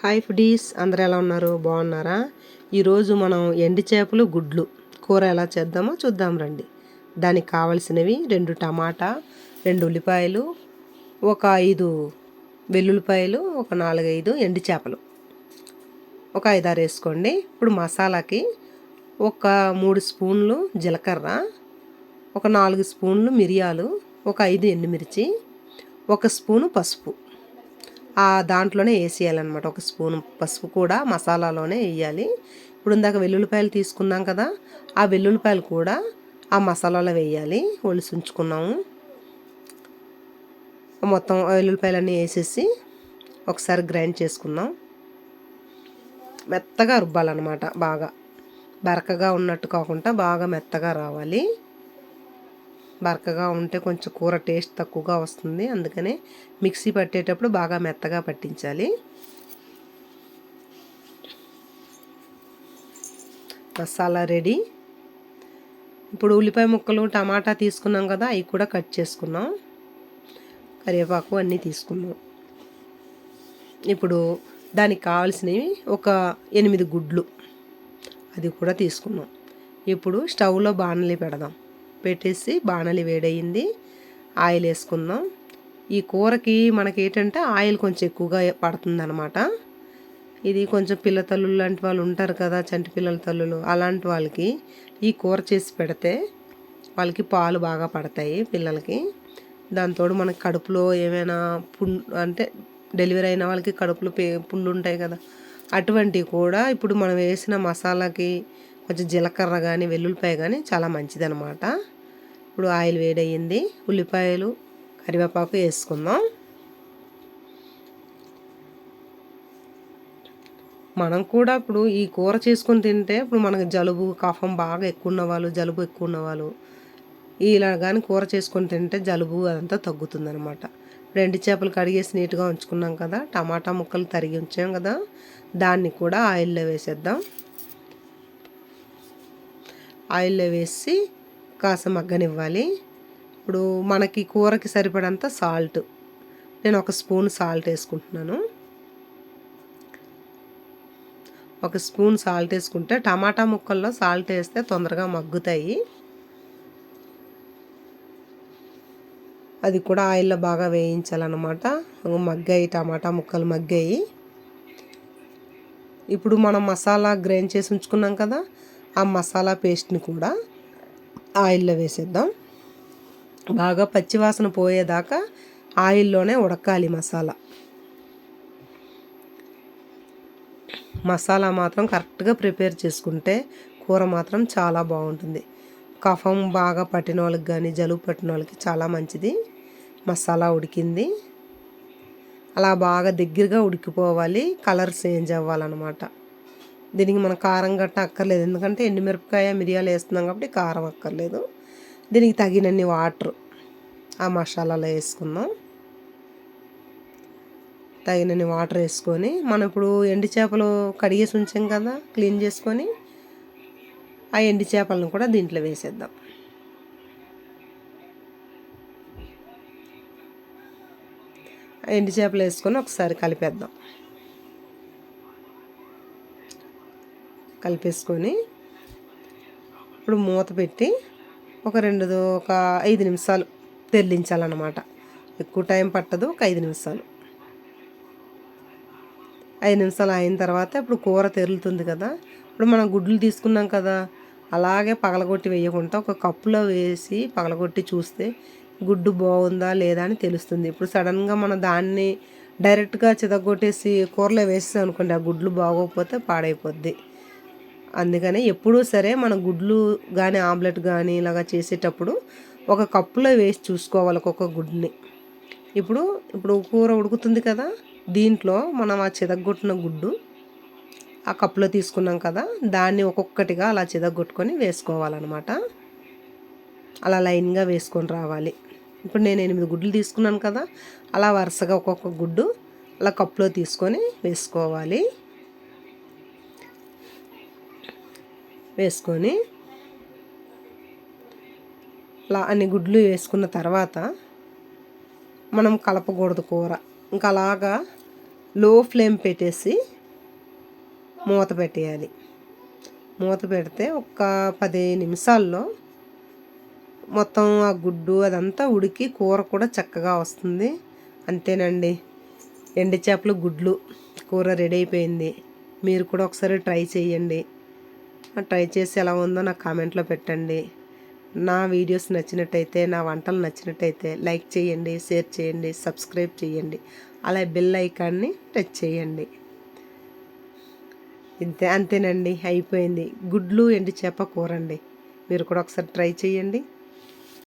Hi foodies, అందరూ ఎలా ఉన్నారు? బాగున్నారా? ఈరోజు మనం ఎండి చేపలు గుడ్లు కూర ఎలా చేద్దామో చూద్దాం రండి. దానికి కావలసినవి 2 టమాటా, 2 ఉల్లిపాయలు, ఒక 5 వెల్లుల్లిపాయలు, ఒక 4-5 ఎండి చేపలు, ఒక 5-6 వేసుకోండి. ఇప్పుడు మసాలాకి ఒక 3 స్పూన్లు జీలకర్ర, ఒక 4 స్పూన్లు మిరియాలు, ఒక 5 ఎండుమిర్చి, ఒక స్పూను పసుపు దాంట్లోనే వేసేయాలన్నమాట. ఒక స్పూను పసుపు కూడా మసాలాలోనే వేయాలి. ఇప్పుడు ఇందాక వెల్లుల్లిపాయలు తీసుకున్నాం కదా, ఆ వెల్లుల్లిపాయలు కూడా ఆ మసాలాలో వేయాలి. ఒలిసి ఉంచుకున్నాము. మొత్తం వెల్లుల్లిపాయలన్నీ వేసేసి ఒకసారి గ్రైండ్ చేసుకుందాం. మెత్తగా రుబ్బాలన్నమాట. బాగా బరకగా ఉన్నట్టు కాకుండా బాగా మెత్తగా రావాలి. బరకగా ఉంటే కొంచెం కూర టేస్ట్ తక్కువగా వస్తుంది. అందుకనే మిక్సీ పట్టేటప్పుడు బాగా మెత్తగా పట్టించాలి. మసాలా రెడీ. ఇప్పుడు ఉల్లిపాయ ముక్కలు, టమాటా తీసుకున్నాం కదా, అవి కూడా కట్ చేసుకున్నాం. కరివేపాకు అన్నీ తీసుకున్నాం. ఇప్పుడు దానికి కావాల్సినవి ఒక 8 గుడ్లు, అది కూడా తీసుకున్నాం. ఇప్పుడు స్టవ్లో బాణలి పెడదాం. పెట్టేసి బాణలి వేడయింది. ఆయిల్ వేసుకుందాం. ఈ కూరకి మనకి ఏంటంటే ఆయిల్ కొంచెం ఎక్కువగా పడుతుందన్నమాట. ఇది కొంచెం పిల్ల తల్లులు లాంటి వాళ్ళు ఉంటారు కదా, చంటి పిల్లల తల్లులు, అలాంటి వాళ్ళకి ఈ కూర చేసి పెడితే వాళ్ళకి పాలు బాగా పడతాయి పిల్లలకి. దాంతో మనకి కడుపులో ఏమైనా అంటే డెలివరీ అయిన వాళ్ళకి కడుపులో పుండ్లు ఉంటాయి కదా, అటువంటివి కూడా ఇప్పుడు మనం వేసిన మసాలాకి కొంచెం జీలకర్ర కానీ వెల్లుల్లిపాయ కానీ చాలా మంచిదన్నమాట. ఇప్పుడు ఆయిల్ వేడయ్యింది. ఉల్లిపాయలు, కరివేపాకు వేసుకుందాం. మనం కూడా ఇప్పుడు ఈ కూర చేసుకొని తింటే ఇప్పుడు మనకు జలుబు, కఫం బాగా ఎక్కువ ఉన్నవాళ్ళు, జలుబు ఎక్కువ ఉన్నవాళ్ళు ఇలా కానీ కూర చేసుకొని తింటే జలుబు అదంతా తగ్గుతుందనమాట. 2 చేపలు కడిగేసి నీట్గా ఉంచుకున్నాం కదా, టమాటా ముక్కలు తరిగి ఉంచాం కదా, దాన్ని కూడా ఆయిల్లో వేసేద్దాం. ఆయిల్లో వేసి కాస్త మగ్గనివ్వాలి. ఇప్పుడు మనకి కూరకి సరిపడంత సాల్ట్, నేను ఒక స్పూన్ సాల్ట్ వేసుకుంటున్నాను. ఒక స్పూన్ సాల్ట్ వేసుకుంటే టమాటా ముక్కల్లో సాల్ట్ వేస్తే తొందరగా మగ్గుతాయి. అది కూడా ఆయిల్లో బాగా వేయించాలన్నమాట. మగ్గాయి, టమాటా ముక్కలు మగ్గాయి. ఇప్పుడు మనం మసాలా గ్రైండ్ చేసి ఉంచుకున్నాం కదా, ఆ మసాలా పేస్ట్ని కూడా ఆయిల్లో వేసేద్దాం. బాగా పచ్చివాసన పోయేదాకా ఆయిల్లోనే ఉడకాలి మసాలా. మసాలా మాత్రం కరెక్ట్గా ప్రిపేర్ చేసుకుంటే కూర మాత్రం చాలా బాగుంటుంది. కఫం బాగా పట్టిన వాళ్ళకి కానీ, జలుబు పట్టిన వాళ్ళకి చాలా మంచిది. మసాలా ఉడికింది. అలా బాగా దగ్గరగా ఉడికిపోవాలి. కలర్ చేంజ్ అవ్వాలన్నమాట. దీనికి మనం కారం గట్ట అక్కర్లేదు, ఎందుకంటే ఎండుమిరపకాయ, మిరియాలు వేస్తున్నాం కాబట్టి కారం అక్కర్లేదు. దీనికి తగినన్ని వాటర్ ఆ మసాలాలో వేసుకుందాం. తగినన్ని వాటర్ వేసుకొని మనం ఇప్పుడు ఎండు చేపలు కడిగేసి ఉంచాం కదా, క్లీన్ చేసుకొని ఆ ఎండు చేపలను కూడా దీంట్లో వేసేద్దాం. ఎండు చేపలు వేసుకొని ఒకసారి కలిపేద్దాం. కలిపేసుకొని ఇప్పుడు మూత పెట్టి ఒక 5 నిమిషాలు తెరలించాలన్నమాట. ఎక్కువ టైం పట్టదు, ఒక 5 నిమిషాలు. 5 నిమిషాలు అయిన తర్వాత ఇప్పుడు కూర తెరులుతుంది కదా, ఇప్పుడు మనం గుడ్లు తీసుకున్నాం కదా, అలాగే పగలగొట్టి వేయకుండా ఒక కప్పులో వేసి పగలగొట్టి చూస్తే గుడ్డు బాగుందా లేదా అని తెలుస్తుంది. ఇప్పుడు సడన్గా మనం దాన్ని డైరెక్ట్గా చితగొట్టేసి కూరలో వేసేసాం అనుకోండి, ఆ గుడ్లు బాగోకపోతే పాడైపోద్ది. అందుకని ఎప్పుడూ సరే మన గుడ్లు కానీ, ఆమ్లెట్ కానీ ఇలాగ చేసేటప్పుడు ఒక కప్పులో వేసి చూసుకోవాలి ఒక్కొక్క గుడ్ని. ఇప్పుడు కూర ఉడుకుతుంది కదా, దీంట్లో మనం ఆ చితగొట్టిన గుడ్డు ఆ కప్పులో తీసుకున్నాం కదా, దాన్ని ఒక్కొక్కటిగా అలా చితగొట్టుకొని వేసుకోవాలన్నమాట. అలా లైన్గా వేసుకొని రావాలి. ఇప్పుడు నేను 8 గుడ్లు తీసుకున్నాను కదా, అలా వరుసగా ఒక్కొక్క గుడ్డు అలా కప్పులో తీసుకొని వేసుకోవాలి. వేసుకొని అలా అన్ని గుడ్లు వేసుకున్న తర్వాత మనం కలపకూడదు కూర. ఇంకా అలాగా లో ఫ్లేమ్ పెట్టేసి మూత పెట్టేయాలి. మూత పెడితే ఒక 10 నిమిషాల్లో మొత్తం ఆ గుడ్డు అదంతా ఉడికి కూర కూడా చక్కగా వస్తుంది. అంతేనండి, ఎండు చేపలు గుడ్లు కూర రెడీ అయిపోయింది. మీరు కూడా ఒకసారి ట్రై చేయండి. ట్రై చేసి ఎలా ఉందో నాకు కామెంట్లో పెట్టండి. నా వీడియోస్ నచ్చినట్టయితే, నా వంటలు నచ్చినట్టయితే లైక్ చేయండి, షేర్ చేయండి, సబ్స్క్రైబ్ చేయండి. అలా బెల్ ఐకాన్ని టచ్ చేయండి. అంతేనండి, అయిపోయింది. గుడ్లు ఎండు చేప కూర అండి. మీరు కూడా ఒకసారి ట్రై చేయండి.